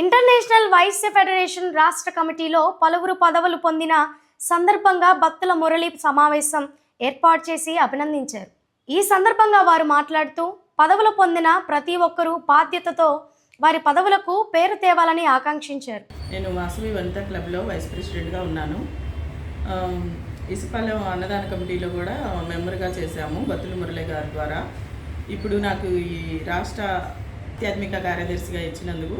International Vysya federation రాష్ట్ర కమిటీలో పలువురు పదవులు పొందిన సందర్భంగా భక్తుల మురళి సమావేశం ఏర్పాటు చేసి అభినందించారు. ఈ సందర్భంగా వారు మాట్లాడుతూ పదవులు పొందిన ప్రతి ఒక్కరూ బాధ్యతతో వారి పదవులకు పేరు తేవాలని ఆకాంక్షించారు. నేను వాసవి వనితా క్లబ్లో వైస్ ప్రెసిడెంట్గా ఉన్నాను. ఇసుపాలెం అన్నదాన కమిటీలో కూడా మెంబర్గా చేశాము బత్తుల మురళి గారి ద్వారా. ఇప్పుడు నాకు ఈ రాష్ట్ర ఆధ్యాత్మిక కార్యదర్శిగా ఇచ్చినందుకు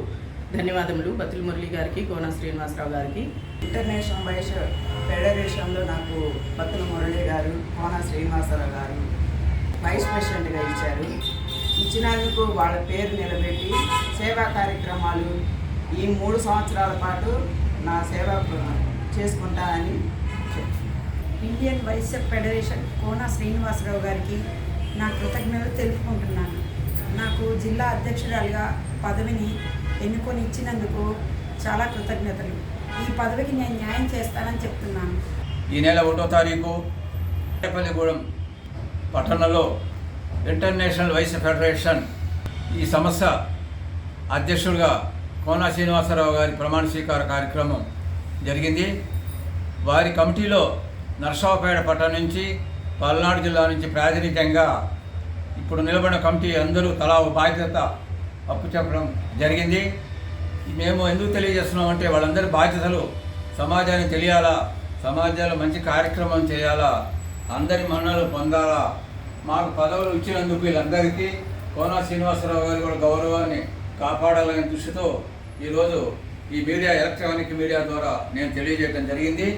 ధన్యవాదములు బత్తుల మురళి గారికి, కోన శ్రీనివాసరావు గారికి. ఇంటర్నేషనల్ వైశ్య ఫెడరేషన్లో నాకు బత్తుల మురళి గారు, కోన శ్రీనివాసరావు గారు వైస్ ప్రెసిడెంట్గా ఇచ్చారు. ఇచ్చినందుకు వాళ్ళ పేరు నిలబెట్టి సేవా కార్యక్రమాలు ఈ 3 సంవత్సరాల పాటు నా సేవ చేసుకుంటానని ఇండియన్ వైశ్య ఫెడరేషన్ కోన శ్రీనివాసరావు గారికి నా కృతజ్ఞతలు తెలుపుకుంటున్నాను. నాకు జిల్లా అధ్యక్షురాలుగా పదవిని ఎన్నుకొని ఇచ్చినందుకు చాలా కృతజ్ఞతలు. ఈ పదవికి నేను న్యాయం చేస్తానని చెప్తున్నాను. ఈ నెల 1వ తారీఖు పల్లిగూడెం పట్టణంలో ఇంటర్నేషనల్ వైశ్య ఫెడరేషన్ ఈ సంస్థ అధ్యక్షుడిగా కోన శ్రీనివాసరావు గారి ప్రమాణ స్వీకార కార్యక్రమం జరిగింది. వారి కమిటీలో నర్సాపేట పట్టణం నుంచి, పల్నాడు జిల్లా నుంచి ప్రాతినిధ్యంగా ఇప్పుడు నిలబడిన కమిటీ అందరూ తలా ఒక బాధ్యత అప్పుచెప్పడం జరిగింది. మేము ఎందుకు తెలియజేస్తున్నామంటే వాళ్ళందరి బాధ్యతలు సమాజానికి తెలియాలా, సమాజంలో మంచి కార్యక్రమం చేయాలా, అందరి మన్ననలు పొందాలా. మాకు పదవులు ఇచ్చినందుకు వీళ్ళందరికీ కోన శ్రీనివాసరావు గారి కూడా గౌరవాన్ని కాపాడాలనే దృష్టితో ఈరోజు ఈ మీడియా, ఎలక్ట్రానిక్ మీడియా ద్వారా నేను తెలియజేయడం జరిగింది.